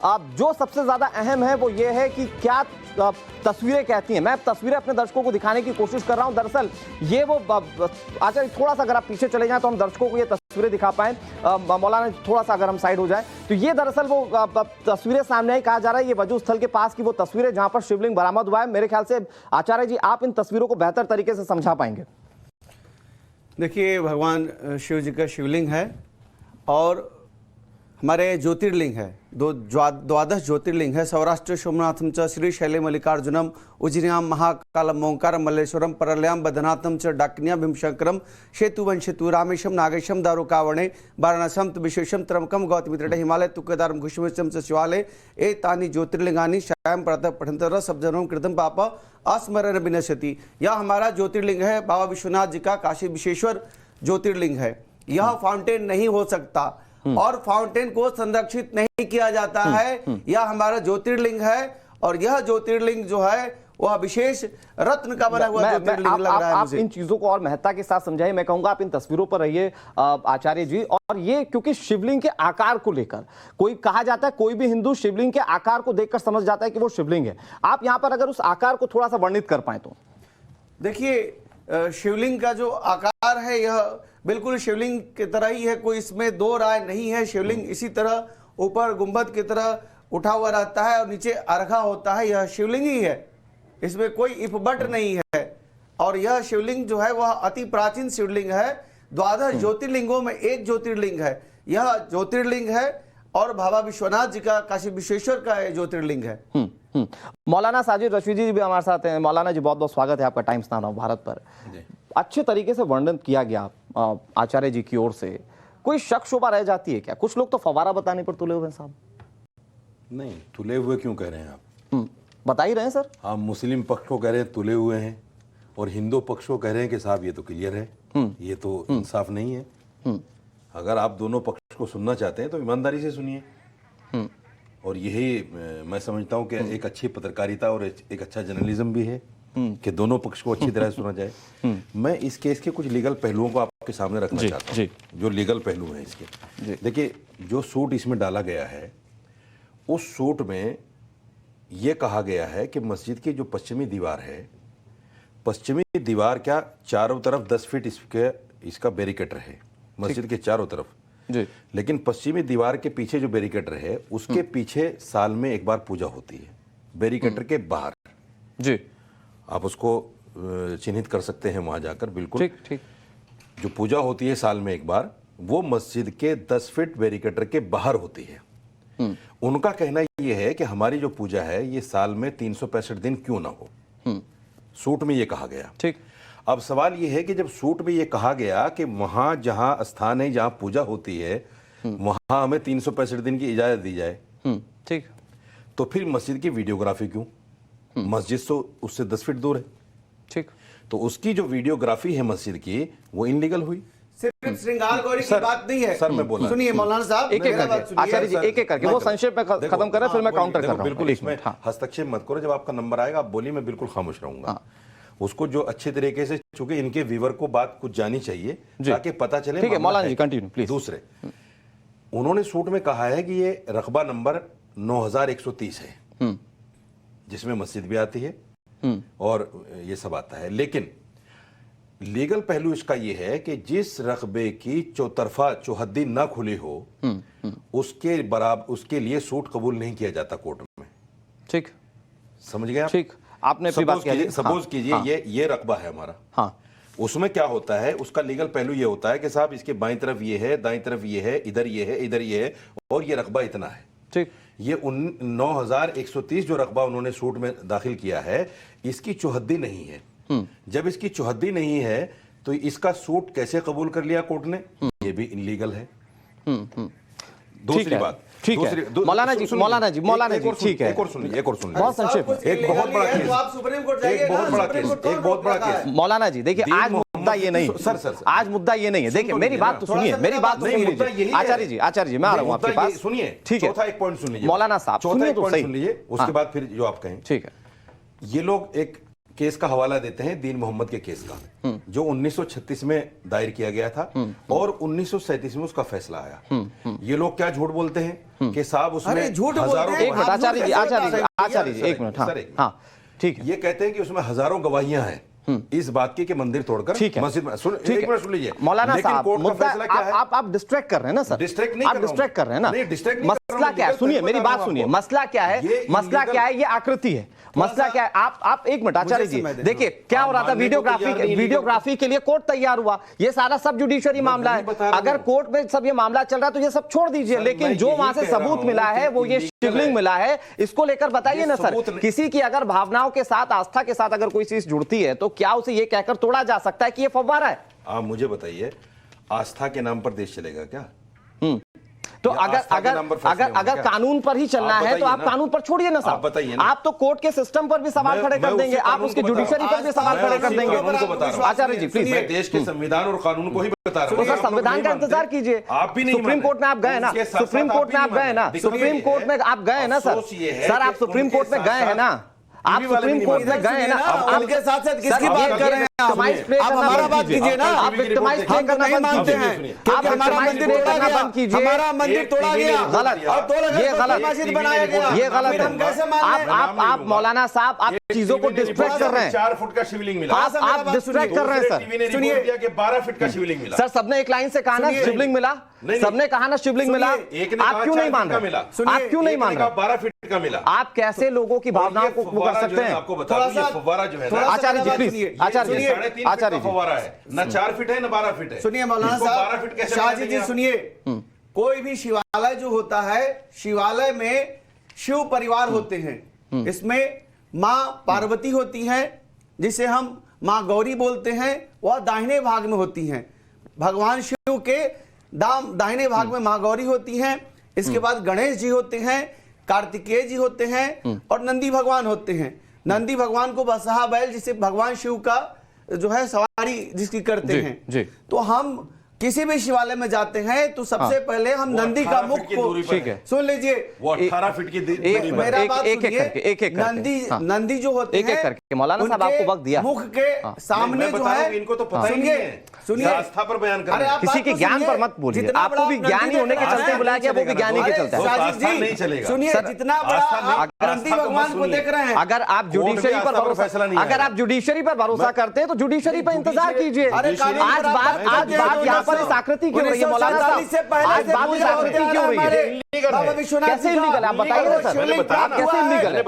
अब जो सबसे ज्यादा अहम है वो ये है कि क्या तस्वीरें कहती हैं। मैं तस्वीरें अपने दर्शकों को दिखाने की कोशिश कर रहा हूं। दरअसल ये वो आचार्य थोड़ा सा अगर आप पीछे चले जाएं तो हम दर्शकों को ये तस्वीरें दिखा पाएं। मौलाना थोड़ा सा अगर हम साइड हो जाएं तो ये दरअसल वो तस्वीरें सामने आई। कहा जा रहा है ये वजू स्थल के पास की वो तस्वीरें जहां पर शिवलिंग बरामद हुआ है। मेरे ख्याल से आचार्य जी आप इन तस्वीरों को बेहतर तरीके से समझा पाएंगे। देखिए, भगवान शिव जी का शिवलिंग है और हमारे ज्योतिर्लिंग है, द्वादश ज्योतिर्लिंग है। सौराष्ट्र सोमनाथम च श्रीशैले मल्लिकार्जुनम उज्जैन्याम महाकालम ओंकारम मल्लेश्वरम परल्याम बदनाथम च डाकिन्याम भीमशंकरम शेतुवंशेतु रामेशम नागेशम दारुकावणे वाराणसम विशेषम त्रमकम गौतमीतट हिमालय तुक्केदारम घुष्मचम च शिवालय एतानि ज्योतिर्लिंगानि शायम प्रातः पठन्तर शब्दनम कृतम पाप अस्मरण विनश्यति। यह हमारा ज्योतिर्लिंग है, बाबा विश्वनाथ जी का काशी विश्वेश्वर ज्योतिर्लिंग है। यह फाउंटेन नहीं हो सकता और फाउंटेन को संरक्षित नहीं किया जाता है। यह हमारा ज्योतिर्लिंग है और यह ज्योतिर्लिंग जो है वह विशेष रत्न का बना हुआ ज्योतिर्लिंग लग रहा है आप इन चीजों को और महत्ता के साथ समझाइए। मैं कहूंगा आप इन तस्वीरों पर रहिए आचार्य जी। और ये क्योंकि शिवलिंग के आकार को लेकर कोई कहा जाता है, कोई भी हिंदू शिवलिंग के आकार को देखकर समझ जाता है कि वो शिवलिंग है। आप यहां पर अगर उस आकार को थोड़ा सा वर्णित कर पाए तो। देखिए, शिवलिंग का जो आकार है यह बिल्कुल शिवलिंग की तरह ही है, कोई इसमें दो राय नहीं है। शिवलिंग इसी तरह ऊपर गुंबद की तरह उठा हुआ रहता है और नीचे अर्घा होता है, यह शिवलिंग ही है, इसमें कोई इफ बट नहीं है। और यह शिवलिंग जो है वह अति प्राचीन शिवलिंग है, द्वादश ज्योतिर्लिंगों में एक ज्योतिर्लिंग है। यह ज्योतिर्लिंग है और बाबा विश्वनाथ जी का काशी विश्वेश्वर का ज्योतिर्लिंग है। मौलाना साजिद रशीदी जी भी हमारे साथ हैं। मौलाना जी बहुत बहुत स्वागत है आपका टाइम्स नाउ भारत पर। अच्छे तरीके से वर्णन किया गया आचार्य जी की ओर से। कोई शक शुबा रह जाती है क्या? कुछ लोग तो फवारा बताने पर तुले हुए हैं साहब। नहीं, तुले हुए क्यों कह रहे हैं आप? बता ही रहे हैं सर। आप मुस्लिम पक्ष को कह रहे हैं तुले हुए हैं और हिंदू पक्ष को कह रहे हैं कि साहब ये तो क्लियर है। ये तो इंसाफ नहीं है। अगर आप दोनों पक्ष को सुनना चाहते हैं तो ईमानदारी से सुनिए। और यही मैं समझता हूँ कि एक अच्छी पत्रकारिता और एक अच्छा जर्नलिज्म भी है कि दोनों पक्ष को अच्छी तरह सुना जाए। मैं इस केस के कुछ लीगल पहलुओं को आपके सामने रखना चाहता हूँ, जो लीगल पहलू हैं इसके। देखिए, जो सूट इसमें डाला गया है उस सूट में यह कहा गया है कि मस्जिद की जो पश्चिमी दीवार है, पश्चिमी दीवार क्या चारों तरफ 10 फीट इसका बैरिकेटर है मस्जिद के चारों तरफ जी। लेकिन पश्चिमी दीवार के पीछे जो बैरिकेटर है उसके पीछे साल में एक बार पूजा होती है, बैरिकेटर के बाहर जी। आप उसको चिन्हित कर सकते हैं वहां जाकर। बिल्कुल ठीक। जो पूजा होती है साल में एक बार, वो मस्जिद के 10 फीट बैरिकेटर के बाहर होती है। उनका कहना यह है कि हमारी जो पूजा है ये साल में 365 दिन क्यों ना हो। सूट में ये कहा गया। ठीक। अब सवाल ये है कि जब सूट में ये कहा गया कि वहां जहां स्थान है जहां पूजा होती है वहां हमें 365 दिन की इजाजत दी जाए, ठीक, तो फिर मस्जिद की वीडियोग्राफी क्यों? मस्जिद तो उससे 10 फीट दूर है, ठीक, तो उसकी जो वीडियोग्राफी है मस्जिद की वो इनलीगल हुई। सिर्फ श्रृंगार गौरी की बात नहीं है सर। मैं बोला, सुनिए मौलाना साहब, एक एक करके आचार्य जी एक एक करके वो संक्षेप में खत्म करें, फिर मैं काउंटर कर रहा हूं। बिल्कुल, इसमें हस्तक्षेप मत करो। जब आपका नंबर आएगा आप बोलिए, मैं बिल्कुल खामोश रहूंगा। उसको जो अच्छे तरीके से, चूंकि इनके व्यूअर को बात कुछ जानी चाहिए ताकि पता चले। ठीक है मौलाना जी, कंटिन्यू प्लीज। दूसरे, उन्होंने सूट में कहा है कि ये रकबा नंबर 9130 है जिसमें मस्जिद भी आती है और ये सब आता है। लेकिन लीगल पहलू इसका ये है कि जिस रकबे की चौतरफा चौहद्दी ना खुली हो उसके बराबर, उसके लिए सूट कबूल नहीं किया जाता कोर्ट में। ठीक, समझ गए आप? ठीक, आपने सपोज कीजिए ये रकबा है हमारा। हाँ, उसमें क्या होता है, उसका लीगल पहलू ये होता है कि साहब इसके बाईं तरफ ये है, दाईं तरफ ये है, इधर ये है, इधर ये है और ये रकबा इतना है। ठीक, ये 9130 जो रकबा उन्होंने सूट में दाखिल किया है इसकी चौहद्दी नहीं है। जब इसकी चौहद्दी नहीं है तो इसका सूट कैसे कबूल कर लिया कोर्ट ने? ये भी इनलीगल है। दूसरी बात, ठीक है मौलाना जी ठीक है, एक और सुनिए बहुत संक्षेप, एक बहुत बड़ा केस, एक बहुत बड़ा केस। मौलाना जी देखिए, आज मुद्दा ये नहीं सर, आज मुद्दा ये नहीं है। देखिए मेरी बात तो सुनिए, मेरी बात तो सुनिए आचार्य जी, मैं आ रहा हूँ आपके पास। सुनिए, ठीक है, चौथा एक पॉइंट सुन लीजिए मौलाना साहब, चौथा एक पॉइंट सुन लीजिए, उसके बाद फिर जो आप कहें। ठीक है, ये लोग एक केस का हवाला देते हैं दीन मोहम्मद के केस का, जो 1936 में दायर किया गया था और 1937 में उसका फैसला आया। ये लोग क्या झूठ बोलते हैं कि साहब उसमें झूठ हजारों, एक मिनट आचार्य जी, एक मिनट, हाँ ठीक है। ये कहते हैं कि उसमें हजारों गवाहियां हैं इस बात की कि मंदिर तोड़कर मस्जिद में, एक मिनट सुन लीजिए मौलाना साहब, कोर्ट का फैसला क्या है? आप डिस्ट्रैक्ट कर रहे हैं ना सर, डिस्ट्रैक्ट नहीं, आप डिस्ट्रैक्ट कर रहे हैं ना। मसला क्या है, सुनिए मेरी बात सुनिए, मसला क्या है, मसला क्या है, ये आकृति है, मसला क्या है। आप एक मिनट आचार्य जी, देखिए क्या हो रहा था, वीडियोग्राफी के लिए कोर्ट तैयार हुआ, ये सारा सब जुडिशरी मामला है। अगर कोर्ट में सब ये मामला चल रहा है तो ये सब छोड़ दीजिए, लेकिन जो वहां से सबूत मिला है वो ये शिवलिंग मिला है, इसको लेकर बताइए ना सर। किसी की अगर भावनाओं के साथ, आस्था के साथ अगर कोई चीज जुड़ती है तो क्या उसे ये कहकर तोड़ा जा सकता है कि ये फव्वारा है? आप मुझे बताइए, आस्था के नाम पर देश चलेगा क्या? तो अगर कानून पर ही चलना है तो आप कानून पर छोड़िए ना साहब, बताइए ना। आप तो कोर्ट के सिस्टम पर भी सवाल खड़े कर देंगे, आप उसके जुडिशरी पर भी सवाल खड़े कर देंगे। आचार्य जी प्लीज, मैं देश के संविधान और कानून को ही बता रहा हूं। तो सर संविधान का इंतजार कीजिए, आप भी नहीं, सुप्रीम कोर्ट में आप गए ना, सुप्रीम कोर्ट में आप गए ना, सुप्रीम कोर्ट में आप गए ना सर, सर आप सुप्रीम कोर्ट में गए हैं ना, आप सुप्रीम कोर्ट में गए हैं ना। आप उनके साथ साथ किसकी बात कर रहे हैं? आप हमारा बात कीजिए ना, आप विक्टिमाइज प्ले करना नहीं बंद मानते कीजिए, हैं, आप हमारा मंदिर तोड़ा गया, हमारा मंदिर तोड़ा गया, गलत, और 2 लाख ये गलत, मस्जिद बनाया गया, ये गलत हम कैसे है। माने? आप मौलाना साहब, आप चीजों को डिस्ट्रैक्ट कर रहे हैं, 4 फुट का शिवलिंग मिला, आप डिस्ट्रैक्ट कर रहे हैं सर। सुनिए, 12 फीट का शिवलिंग मिला। सर सबने एक लाइन से कहा ना शिवलिंग मिला, सबने कहा ना शिवलिंग मिला, आप क्यों नहीं मान रहे? आप क्यों नहीं मान रहे? 12 फीट का मिला। आप कैसे लोगों की भावनाओं को कर सकते हैं? आपको बता दूं, ये फव्वारा जो है ना, आचार्य जी प्लीज, आचार्य जी, 3.5 फीट का फव्वारा है, न 4 फीट है न 12 फीट है। सुनिए मौलाना साहब, शाहजी जी सुनिए, कोई भी शिवालय जो होता है, शिवालय में शिव परिवार होते हैं, इसमें माँ पार्वती होती हैं, जिसे हम माँ गौरी बोलते हैं, वह दाहिने भाग में होती हैं। भगवान शिव के दाहिने भाग में माँ गौरी होती हैं, इसके बाद गणेश जी होते हैं, कार्तिकेय जी होते हैं और नंदी भगवान होते हैं। नंदी भगवान को बसहा बैल, जिसे भगवान शिव का जो है सवारी जिसकी करते हैं। तो हम किसी भी शिवालय में जाते हैं तो सबसे पहले हम नंदी का मुख को, सुन लीजिए, वो 18 फीट की दूरी पर, मेरा बात सुनिए, नंदी जो होते हैं, मौलाना साहब आपको वक्त दिया, मुख के सामने जो है, इनको तो पता ही नहीं है, सुनिए आस्था पर बयान कर रहे हैं। किसी के ज्ञान पर मत बोलिए, आपको भी ज्ञानी होने के चलते बुलाया गया, वो भी ज्ञानी के चलते नहीं चलेगा। सुनिए, जितना बड़ा नंदी भगवान को देख रहे हैं, अगर आप जुडिशरी पर भरोसा, अगर आप जुडिशरी पर भरोसा करते हैं तो जुडिशरी पर इंतजार कीजिए। आज बात यहाँ पर इस आकृति क्यों रही है मौलाना साहब? आज बात इस आकृति क्यों रही है? कैसे इलीगल है आप बताइए ना सर, आप कैसे इलीगल है?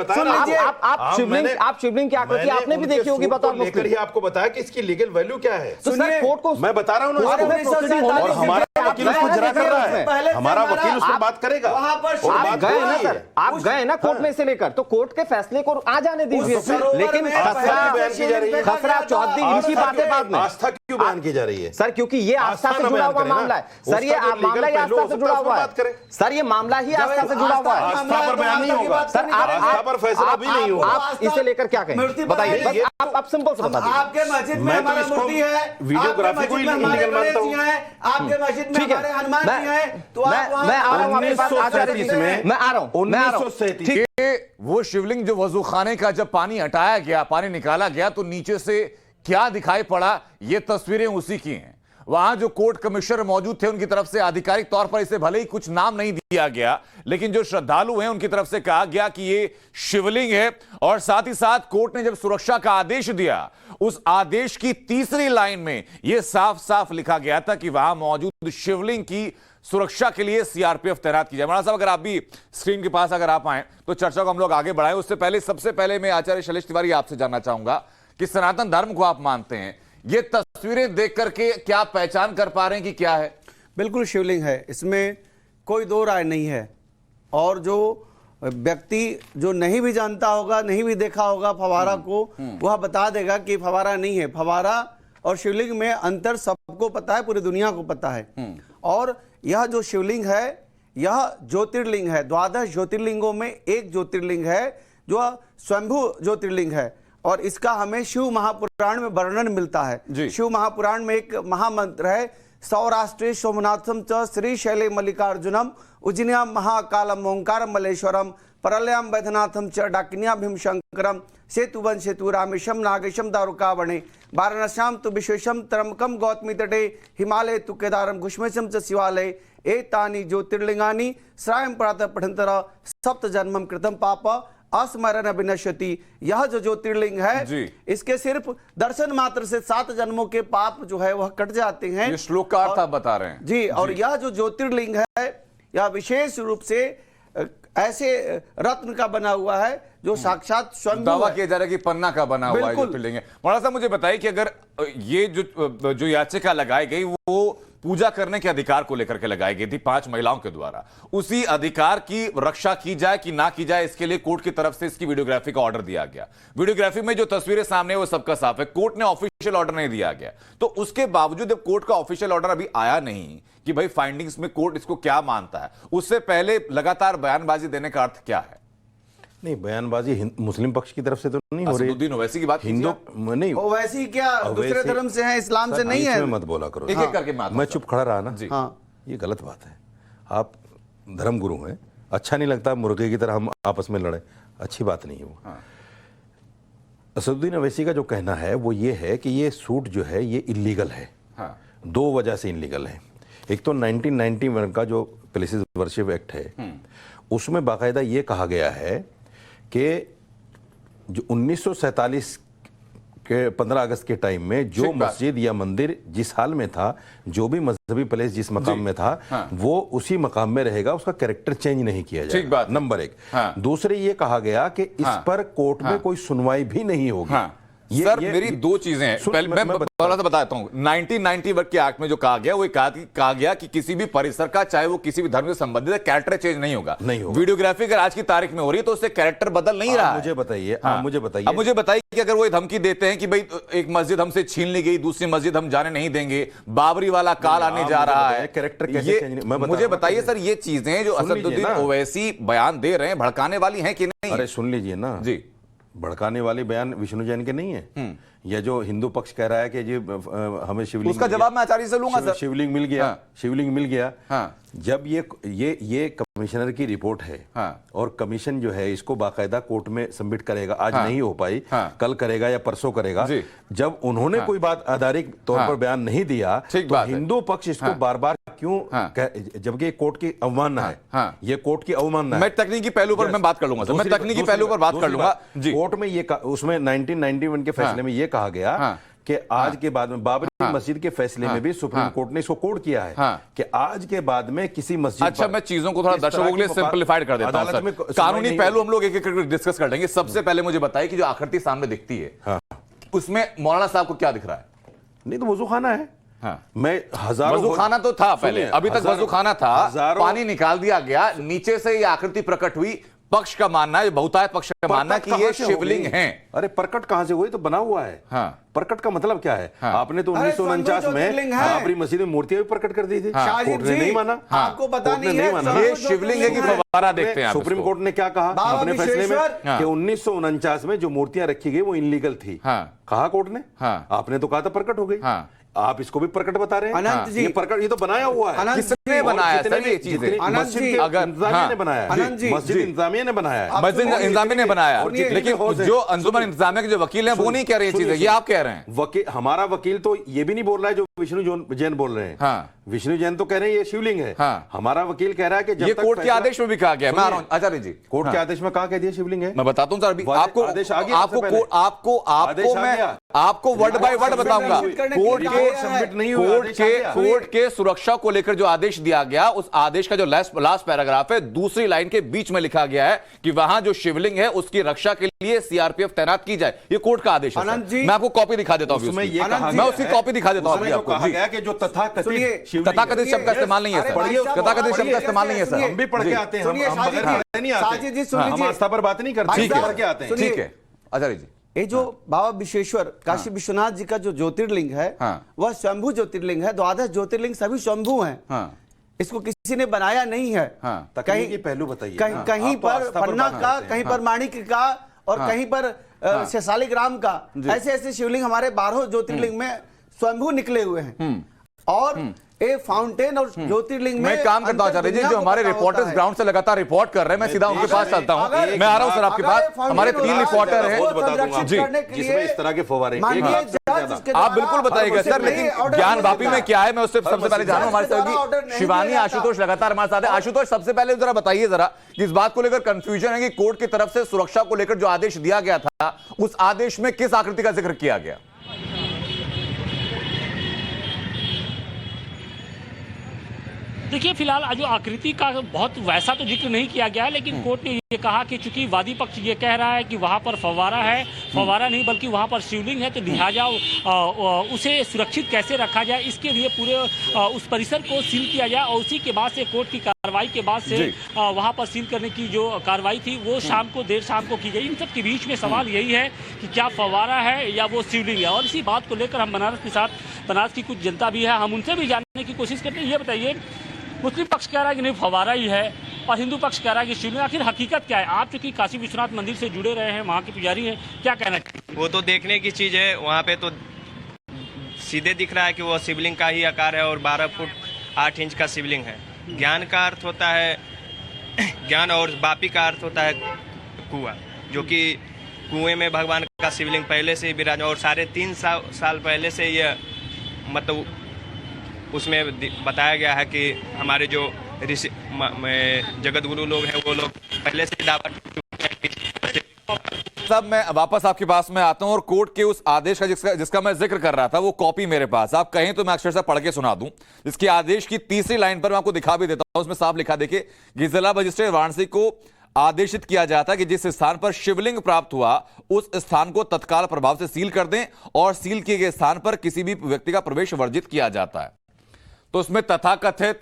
आप शिवलिंग की आकृति आपने भी देखी होगी, बताओ मुस्लिम, आपको बताया कि इसकी लीगल वैल्यू क्या है। तो सर कोर्ट को मैं बता रहा हूँ ना, और हमारा वकील उसको जरा कर रहा है, हमारा वकील उस पर बात करेगा। आप गए ना सर, आप गए ना कोर्ट में से लेकर, तो कोर्ट के फैसले को आ जाने दीजिए, लेकिन खसरा चौधरी इनकी बातें बाद में। आस्था क्यों बयान की जा रही है सर? क्योंकि ये आस्था से जुड़ा हुआ मामला है सर, ये मामला ही आस्था से जुड़ा हुआ है सर, ये मामला ही आस्था से जुड़ा हुआ है। आस्था पर बयान नहीं होगा सर, आस्था पर फैसला भी नहीं होगा। आप इसे लेकर क्या कहेंगे बताइए, आप सिंपल से बता दीजिए। आपके मस्जिद में हमारा मूर्ति है, वीडियोग्राफी को इलीगल मानता हूं, आपके मस्जिद में हमारे हनुमान जी हैं, तो मैं आ रहा हूं आपके पास आचार्य जी, मैं आ रहा हूं 1937 वो शिवलिंग जो वजू खाने का जब पानी हटाया गया, पानी निकाला गया, तो नीचे से क्या दिखाई पड़ा, ये तस्वीरें उसी की हैं। वहां जो कोर्ट कमिश्नर मौजूद थे, उनकी तरफ से आधिकारिक तौर पर इसे भले ही कुछ नाम नहीं दिया गया, लेकिन जो श्रद्धालु हैं उनकी तरफ से कहा गया कि ये शिवलिंग है। और साथ ही साथ कोर्ट ने जब सुरक्षा का आदेश दिया, उस आदेश की तीसरी लाइन में यह साफ साफ लिखा गया था कि वहां मौजूद शिवलिंग की सुरक्षा के लिए सीआरपीएफ तैनात की जाए। महाराज साहब, अगर आप भी स्क्रीन के पास अगर आप आए तो चर्चा को हम लोग आगे बढ़ाएं। उससे पहले सबसे पहले मैं आचार्य शैलेश तिवारी आपसे जानना चाहूंगा कि सनातन धर्म को आप मानते हैं, ये तस्वीरें देख करके क्या पहचान कर पा रहे हैं कि क्या है? बिल्कुल शिवलिंग है, इसमें कोई दो राय नहीं है। और जो व्यक्ति जो नहीं भी जानता होगा, नहीं भी देखा होगा फव्वारा को, वह बता देगा कि फव्वारा नहीं है। फव्वारा और शिवलिंग में अंतर सबको पता है, पूरी दुनिया को पता है। और यह जो शिवलिंग है, यह ज्योतिर्लिंग है। 12 ज्योतिर्लिंगों में एक ज्योतिर्लिंग है जो स्वयंभू ज्योतिर्लिंग है, और इसका हमें शिव महापुराण में वर्णन मिलता है। शिव महापुराण में एक महामंत्र है, सौराष्ट्रे सोमनाथम च श्री शैले मल्लिकार्जुनम उज्जैन्याम महाकालम ओंकार मल्लेश्वरम परलयाम वैद्यनाथम च डाकिन्या भीम शंकरम सेतुवन सेतु रामेशम नागेशम दारुकावणे वाराणस्याम तु विश्वेशम त्रम्बकम गौतमी तटे हिमालय तु केदारम घुष्मेशम च शिवालय एतानि ज्योतिर्लिंगानि श्रायं प्रातः पठंतर सप्त जन्मम कृतम पाप अस्मरण विनश्यति। यह जो ज्योतिर्लिंग है जी। इसके सिर्फ दर्शन मात्र से 7 जन्मों के पाप जो है वह कट जाते हैं। ये श्लोक का अर्थ आप बता रहे हैं जी। और यह जो ज्योतिर्लिंग है यह विशेष रूप से ऐसे रत्न का बना हुआ है जो साक्षात स्वयं दावा किया जा रहा है कि पन्ना का बना हुआ है ज्योतिर्लिंग है। मौलाना साहब मुझे बताइए कि अगर ये जो याचिका लगाई गई वो पूजा करने के अधिकार को लेकर के लगाई गई थी 5 महिलाओं के द्वारा, उसी अधिकार की रक्षा की जाए कि ना की जाए इसके लिए कोर्ट की तरफ से इसकी वीडियोग्राफी का ऑर्डर दिया गया। वीडियोग्राफी में जो तस्वीरें सामने वो सबका साफ है, कोर्ट ने ऑफिशियल ऑर्डर नहीं दिया गया। तो उसके बावजूद कोर्ट का ऑफिशियल ऑर्डर अभी आया नहीं कि भाई फाइंडिंग्स में कोर्ट इसको क्या मानता है, उससे पहले लगातार बयानबाजी देने का अर्थ क्या है? नहीं, बयानबाजी मुस्लिम पक्ष की तरफ से तो नहीं हो रही। असदुद्दीन ओवैसी की बात हिंदू नहीं, ओवैसी क्या दूसरे धर्म से है, इस्लाम से नहीं है। मत बोला करो, एक एक करके मैं चुप खड़ा रहा ना। हाँ, ये गलत बात है। आप धर्म गुरु हैं, अच्छा नहीं लगता मुर्गे की तरह हम आपस में लड़े, अच्छी बात नहीं है वो। असदुद्दीन ओवैसी का जो कहना है वो ये है कि ये सूट जो है ये इलीगल है। 2 वजह से इलीगल है। एक तो 1991 का जो प्लेसेस वर्शिप एक्ट है उसमें बाकायदा ये कहा गया है कि जो 1947 के 15 अगस्त के टाइम में जो मस्जिद या मंदिर जिस हाल में था, जो भी मजहबी प्लेस जिस मकाम में था वो उसी मकाम में रहेगा, उसका कैरेक्टर चेंज नहीं किया जाएगा। नंबर 1। दूसरे ये कहा गया कि इस पर कोर्ट में कोई सुनवाई भी नहीं होगी। सर मेरी 2 चीजें हैं, पहले मैं थोड़ा सा बताता हूं। 1991 के एक्ट में जो कहा गया वो कहा गया कि किसी भी परिसर का, चाहे वो किसी भी धर्म से संबंधित है, कैरेक्टर चेंज नहीं होगा। वीडियोग्राफी अगर आज की तारीख में हो रही है तो उससे कैरेक्टर बदल नहीं रहा है। मुझे बताइए, मुझे बताइए। अब मुझे बताइए कि अगर वो धमकी देते हैं कि भाई एक मस्जिद हमसे छीन ली गई, दूसरी मस्जिद हम जाने नहीं देंगे, बाबरी वाला काल आने जा रहा है, कैरेक्टर कैसे? मुझे बताइए सर, ये चीजें जो असदुद्दीन ओवैसी बयान दे रहे हैं भड़काने वाली हैं कि नहीं? अरे सुन लीजिए ना जी, भड़काने वाले बयान विष्णु जैन के नहीं है। या जो हिंदू पक्ष कह रहा है कि जी हमें शिवलिंग, उसका जवाब मैं आचार्य से लूंगा सर। शिवलिंग मिल गया, शिवलिंग मिल गया। जब ये कमिश्नर की रिपोर्ट है और कमीशन जो है इसको बाकायदा कोर्ट में सबमिट करेगा। आज नहीं हो पाई, कल करेगा या परसों करेगा। जब उन्होंने कोई बात आधारिक तौर पर बयान नहीं दिया तो हिंदू पक्ष इसको बार बार क्यों, जबकि कोर्ट की अवमानना है। ये कोर्ट की अवमानना है। मैं तकनीकी पहलू पर मैं बात कर लूंगा सर, मैं तकनीकी पहलू पर बात कर लूंगा। कोर्ट में ये उसमें 1991 के फैसले में ये कहा गया कि आज के बाद में बाबरी मस्जिद के फैसले में भी सुप्रीम कोर्ट ने इसको कोड किया है कि आज के बाद में किसी मस्जिद। अच्छा, मैं चीजों को थोड़ा दर्शकों के लिए सिंपलीफाइड कर देता हूं सर। कानूनी पहलू हम लोग एक एक करके डिस्कस कर लेंगे। सबसे पहले मुझे बताइए कि जो आकृति सामने दिखती है उसमें मौलाना साहब को क्या दिख रहा है? नहीं तो वजू खाना है। मैं हजारों वजू खाना तो था पहले, अभी तक वजू खाना था, पानी निकाल दिया गया, नीचे से ये आकृति प्रकट हुई। पक्ष का मानना है, बहुतायत पक्ष का मानना है कि ये शिवलिंग है। अरे प्रकट कहां से हुई? तो बना हुआ है। प्रकट का मतलब क्या है? आपने तो 1949 में बाबरी मस्जिद में मूर्तियां भी प्रकट कर दी थी। कोर्ट ने नहीं माना। आपको पता नहीं है ये शिवलिंग है कि फव्वारा देखते हैं? सुप्रीम कोर्ट ने क्या कहा अपने फैसले में कि 1949 में जो मूर्तियां रखी गई वो इनलीगल थी। कहा कोर्ट ने? आपने तो कहा था प्रकट हो गई। आप इसको भी प्रकट बता रहे हैं। अनंत जी, ये प्रकट, ये तो बनाया हुआ है। किसने बनाया सर ये चीजें? मस्जिद इंतजामिया ने बनाया है। मस्जिद इंतजामिया ने बनाया है। मस्जिद इंतजामिया ने बनाया, लेकिन जो अंजुमन इंतजामिया के जो वकील हैं वो नहीं कह रहे चीजें, ये आप कह रहे हैं। वकील, हमारा वकील तो ये भी नहीं बोल रहा है जो विष्णु जैन बोल रहे हैं। विष्णु जैन तो कह रहे हैं ये शिवलिंग है। हमारा वकील कह रहा है कि जब ये कोर्ट के आदेश में भी कहा गया। मैं आ रहा हूं आचार्य जी, कोर्ट के आदेश में कहा कह दिया शिवलिंग है। मैं बताता हूं सर, अभी आपको आदेश आ गया। आपको वर्ड बाय वर्ड बताऊंगा। कोर्ट के सुरक्षा को लेकर जो आदेश दिया गया, उस आदेश का जो लास्ट पैराग्राफ है, दूसरी लाइन के बीच में लिखा गया है कि वहां जो शिवलिंग है उसकी रक्षा के लिए सीआरपीएफ तैनात की जाए। ये कोर्ट का आदेश है। मैं आपको कॉपी दिखा देता हूं, मैं उसकी कॉपी दिखा देता हूं। कहा गया कि जो तथाकथित शब्द का इस्तेमाल नहीं है सर, तथाकथित शब्द का इस्तेमाल नहीं है सर। हम भी पढ़ के आते हैं, हम आस्था पर बात नहीं करते, पढ़ के आते हैं। ठीक है आचार्य जी, ये जो बाबा विश्वेश्वर काशी विश्वनाथ जी का जो ज्योतिर्लिंग है वह स्वयंभू ज्योतिर्लिंग है। 12 ज्योतिर्लिंग सभी स्वयंभू हैं। इसको किसी ने बनाया नहीं है। कहीं के पहलू बताइए। कहीं पर पन्ना का, कहीं पर माणिक का, और कहीं पर शालिग्राम का। ऐसे ऐसे शिवलिंग हमारे 12 ज्योतिर्लिंग में स्वयंभू निकले हुए हैं। और ये फाउंटेन और ज्योतिर्लिंग में मैं काम करता हूं आचार्य जी, जो हमारे रिपोर्टर्स ग्राउंड से लगातार रिपोर्ट कर रहे हैं, मैं सीधा उनके पास चलता हूं। मैं आ रहा हूं सर आपके पास, हमारे 3 रिपोर्टर हैं बहुत बता दूंगा जी, जिसमें इस तरह के फव्वारे आप बिल्कुल बताइएगा सर, लेकिन ज्ञान वापी में क्या है मैं उससे सबसे पहले जानूं। हमारे सहयोगी शिवानी आशुतोष लगातार हमारे साथ है। आशुतोष, सबसे पहले जरा बताइए जरा कि इस बात को लेकर कंफ्यूजन है कि कोर्ट की तरफ से सुरक्षा को लेकर जो आदेश दिया गया था, उस आदेश में किस आकृति का जिक्र किया गया? देखिए, फिलहाल जो आकृति का बहुत वैसा तो जिक्र नहीं किया गया है, लेकिन कोर्ट ने ये कहा कि चूंकि वादी पक्ष ये कह रहा है कि वहाँ पर फव्वारा है, फव्वारा नहीं बल्कि वहाँ पर शिवलिंग है, तो लिहाजा उसे सुरक्षित कैसे रखा जाए, इसके लिए पूरे उस परिसर को सील किया जाए। और उसी के बाद से कोर्ट की कार्रवाई के बाद से वहाँ पर सील करने की जो कार्रवाई थी वो देर शाम को की गई। इन सब के बीच में सवाल यही है कि क्या फव्वारा है या वो शिवलिंग है, और इसी बात को लेकर हम बनारस की कुछ जनता भी है, हम उनसे भी जानने की कोशिश करते हैं। ये बताइए, मुस्लिम पक्ष कह रहा है कि नहीं फव्वारा ही है, और हिंदू पक्ष कह रहा है कि शिवलिंग, आखिर हकीकत क्या है? आप चूंकि काशी विश्वनाथ मंदिर से जुड़े रहे हैं, वहाँ के पुजारी हैं, क्या कहना चाहिए? वो तो देखने की चीज़ है, वहाँ पे तो सीधे दिख रहा है कि वो शिवलिंग का ही आकार है और 12 फुट 8 इंच का शिवलिंग है। ज्ञान का अर्थ होता है ज्ञान, और वापी का अर्थ होता है कुआं, जो कि कुएं में भगवान का शिवलिंग पहले से ही विराज, और 3.5 साल पहले से ये मतलब उसमें बताया गया है कि हमारे जो ऋषि जगत गुरु लोग हैं वो लोग पहले से दावा साहब, मैं वापस आपके पास में आता हूं और कोर्ट के उस आदेश का जिसका मैं जिक्र कर रहा था, वो कॉपी मेरे पास, आप कहें तो मैं अक्षर से पढ़ के सुना दूं। इसके आदेश की तीसरी लाइन पर मैं आपको दिखा भी देता हूं, उसमें साफ लिखा, देखिए कि जिला मजिस्ट्रेट वाराणसी को आदेशित किया जाता है कि जिस स्थान पर शिवलिंग प्राप्त हुआ उस स्थान को तत्काल प्रभाव से सील कर दें, और सील किए गए स्थान पर किसी भी व्यक्ति का प्रवेश वर्जित किया जाता है। तो उसमें तथाकथित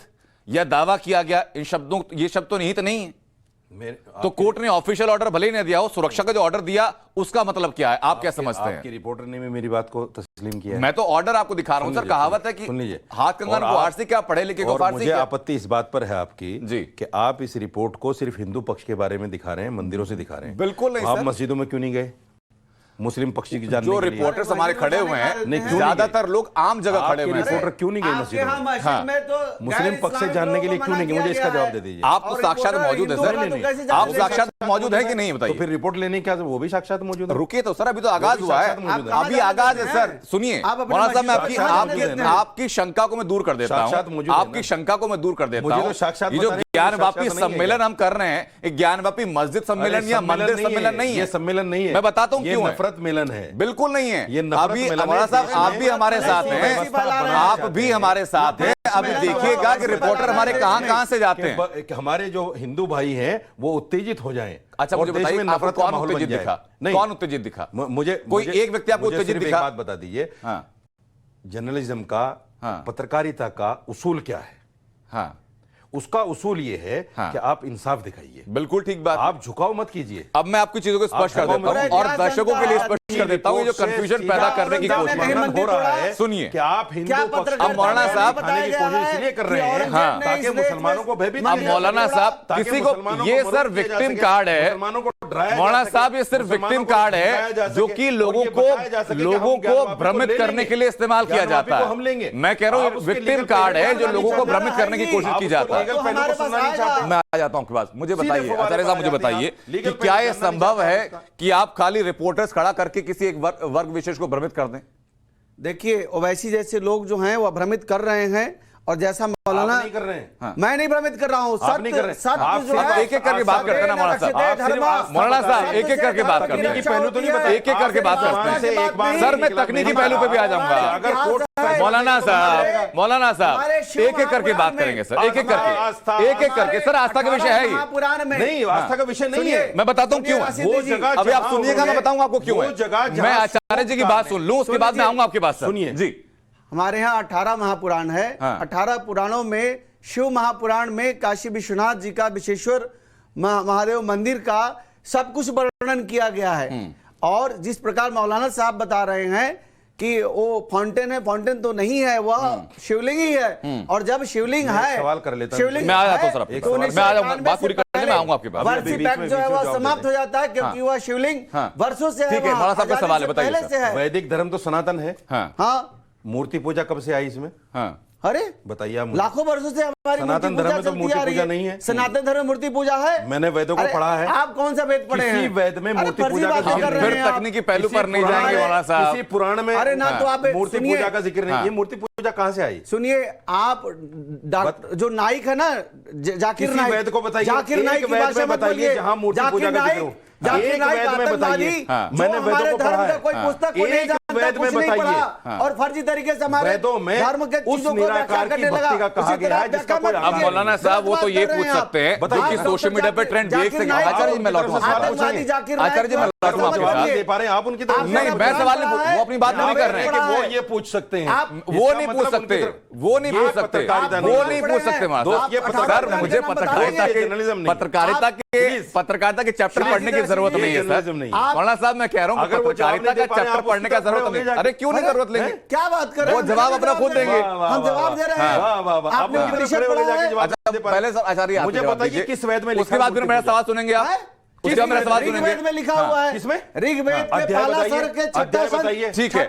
या दावा किया गया, इन शब्दों, ये शब्द तो निहित नहीं है। तो कोर्ट ने ऑफिशियल ऑर्डर भले ही नहीं दिया हो, सुरक्षा का जो ऑर्डर दिया उसका मतलब क्या है, आप क्या समझते हैं? आपके रिपोर्टर ने भी मेरी बात को तस्लीम किया है। मैं तो ऑर्डर आपको दिखा रहा हूं सर, कहावत है कि सुन लीजिए, हाथ कंगन को फारसी, क्या पढ़े लिखे को फारसी। मुझे आपत्ति इस बात पर है आपकी जी कि आप इस रिपोर्ट को सिर्फ हिंदू पक्ष के बारे में दिखा रहे हैं, मंदिरों से दिखा रहे हैं। बिल्कुल नहीं आप सर, मस्जिदों में क्यों नहीं गए मुस्लिम पक्ष की जानने जो के लिए? रिपोर्टर्स हमारे खड़े हुए हैं, ज्यादातर लोग आम जगह खड़े हुए हैं। रिपोर्टर क्यों नहीं गए मस्जिदों में? मुस्लिम पक्ष से जानने के लिए क्यों नहीं गए? मुझे इसका जवाब दे दीजिए। आप तो साक्षात मौजूद है सर, आप साक्षात मौजूद है कि नहीं बताइए? तो फिर रिपोर्ट लेने क्या वो भी साक्षात मौजूद है? रुकिए तो सर, अभी तो आगाज हुआ है, अभी आगाज है सर। सुनिए मौलाना साहब, मैं आपकी शंका को मैं दूर कर देता हूं, आपकी शंका को मैं दूर कर देता हूं। ये जो ज्ञानवापी सम्मेलन हम कर रहे हैं, एक ज्ञानवापी मस्जिद सम्मेलन या मंदिर सम्मेलन नहीं है, ये सम्मेलन नहीं है। मैं बताता हूं क्यों है। नफरत मेलन है, बिल्कुल नहीं है। ये अभी मौलाना साहब आप भी हमारे साथ हैं, आप भी हमारे साथ हैं। अभी देखिएगा कि रिपोर्टर हमारे कहां से जाते हैं। हमारे जो हिंदू भाई हैं वो उत्तेजित हो जाएं। अच्छा, मुझे बताइए आपको कौन उत्तेजित दिखा? कौन उत्तेजित दिखा? मुझे कोई एक व्यक्ति आपको उत्तेजित दिखा? एक बात बता दीजिए, जर्नलिज्म का, पत्रकारिता का उसूल क्या है? हाँ, उसका उसूल ये है कि आप इंसाफ दिखाइए। बिल्कुल ठीक बात, आप झुकाव मत कीजिए। अब मैं आपकी चीजों को स्पष्ट कर देता हूं और दर्शकों के लिए स्पष्ट कर देता हूं, जो कंफ्यूजन पैदा करने की कोशिश हो रहा है। सुनिए कि आप हिंदू पक्ष अब मौलाना साहब बताने की कोशिश इसलिए कर रहे हैं ताकि मुसलमानों को भयभीत। अब मौलाना साहब किसी को, ये सर विक्टिम कार्ड है मौलाना साहब, ये सिर्फ विक्टिम कार्ड है जो कि लोगों को भ्रमित करने के लिए इस्तेमाल किया जाता है। मैं कह रहा हूं विक्टिम कार्ड है जो लोगों को भ्रमित करने की कोशिश की जाती है। मैं आ जाता हूं आपके पास, मुझे बताइए आचार्य साहब, मुझे बताइए कि क्या यह संभव है कि आप खाली रिपोर्टर्स खड़ा करके किसी एक वर्ग विशेष को भ्रमित कर दें? देखिए, ओवैसी जैसे लोग जो हैं वो भ्रमित कर रहे हैं, और जैसा मौलाना नहीं कर रहे हैं, मैं नहीं भ्रमित कर रहा हूं, एक एक करके बात करते हैं ना मौलाना साहब। मौलाना साहब एक एक करके बात करते हैं, पहलू तो नहीं बताया, एक एक करके बात करते हैं। सर मैं तकनीकी पहलू पे भी आ जाऊंगा। मौलाना साहब एक एक करके बात करेंगे सर, एक एक करके। सर आस्था का विषय है ये नहीं, आस्था का विषय नहीं है। मैं बताता हूँ क्यों है। वो जगह अभी आप सुनिएगा, मैं बताऊंगा आपको क्यों है। मैं आचार्य जी की बात सुन लूं, उसके बाद मैं आऊंगा आपके पास। सुनिए जी, हमारे यहाँ 18 महापुराण है। 18 पुराणों में शिव महापुराण में काशी विश्वनाथ जी का, विश्वेश्वर महादेव मंदिर का सब कुछ वर्णन किया गया है। और जिस प्रकार मौलाना साहब बता रहे हैं कि वो फाउंटेन है, फाउंटेन तो नहीं है, वह शिवलिंग ही है। और जब शिवलिंग है, सवाल कर लेता हूं, मैं आ जाता हूं सर, मैं आ जाऊंगा, बात पूरी करने में आऊंगा आपके पास। वर्षी पैक्ट जो है वह समाप्त हो जाता है, क्योंकि वह शिवलिंग वर्षों से है। ठीक है, मौलाना साहब का सवाल है, बताइए। वैदिक धर्म तो सनातन है। हाँ, मूर्ति पूजा कब से आई इसमें? अरे बताइए आप मुझे। लाखों वर्षों से हमारी सनातन धर्म में तो मूर्ति चलती आ रही पूजा नहीं है। सनातन धर्म में मूर्ति पूजा है। मैंने वेदों को अरे, पढ़ा है। आप कौन सा वेद पढ़े हैं? किसी वेद में अरे, मूर्ति फर्जी पूजा का बातें जिक्र कर रहे फिर हैं आप। तकनीकी पहलू किसी पर नहीं पुराण जाएंगे में- मौलाना साहब। किसी पुराण में अरे ना तो आप मूर्ति सुनिए। पूजा का जिक्र नहीं। हाँ। ये मूर्ति पूजा कहाँ से आई? सुनिए आप जो नाइक है ना जाकिर किसी नाइक, वेद को बताइए, जाकिर एक नाइक की वेद भाषा में मत बताइए बोलिए। जहाँ मूर्ति जाकिर पूजा का नाइक- जिक्र हो। जाकिर एक नाइक वेद में आतंकवादी, बताइए। हाँ। जो मैंने वेदों हमारे को धर्म पढ़ा का है। कोई पुस्तक को नहीं एक जानता, वेद में कुछ नहीं बताइए। पढ़ा और फर्जी तरीके से हमारे वेदों में धर्म के उस चीजों को व्याख्या निराकार की करने भक्ति लगा। का कहा उसी गया तरह है जिसका व्याख्या कोई मत अब कीजिए। मौलाना साहब वो तो ये पूछ सकते हैं बताइए। कि सोशल मीडिया पे ट्रेंड देख सकते हैं। आचार्य जी मैं लौटूंगा आपके पास। आतंकवादी जाकिर नाइक आचार्य जी मैं को लौटूंगा आपके जवाब पास। नहीं दे पा रहे हैं आप उनकी तरफ से। नहीं मैं सवाल नहीं पूछ- वो अपनी बात नहीं कर रहे हैं कि वो ये पूछ सकते हैं। आप- वो इसका नहीं मतलब पूछ सकते उनकी तरफ- वो नहीं पूछ ये सकते पत्रकारिता वो नहीं नहीं है। पूछ सकते दोस्त, ये सर मुझे पत्रकारिता के जर्नलिज्म नहीं। पत्रकारिता के चैप्टर Please, पढ़ने की जरूरत नहीं है जर्नलिज्म सर नहीं। मौलाना साहब मैं कह रहा हूँ अगर वो जवाब पत्रकारिता नहीं दे का पा रहे हैं, चैप्टर आप पढ़ने का उसकी जरूरत तरफ नहीं। जाके- अरे क्यों नहीं जरूरत लेंगे? क्या बात कर रहे वो हैं? जवाब अपना खुद देंगे। हम जवाब दे रहे हैं। वाह, वाह, वाह। आपने आप उपनिषद खड़े हो पढ़ा जाके है? जवाब अच्छा दे पा रहे पहले सर आचार्य आप मुझे जवाब बताइए दीजिए। किस वेद में लिखा उसके बाद फिर मूर्ति मेरा पूजा? सवाल सुनेंगे आप। उसके बाद मेरा सवाल सुनेंगे। ऋग्वेद में लिखा हुआ है। किसमें? ऋग्वेद के अध्याय पाला बताइए। सर के छठा अध्याय संघ- बताइए। ठीक है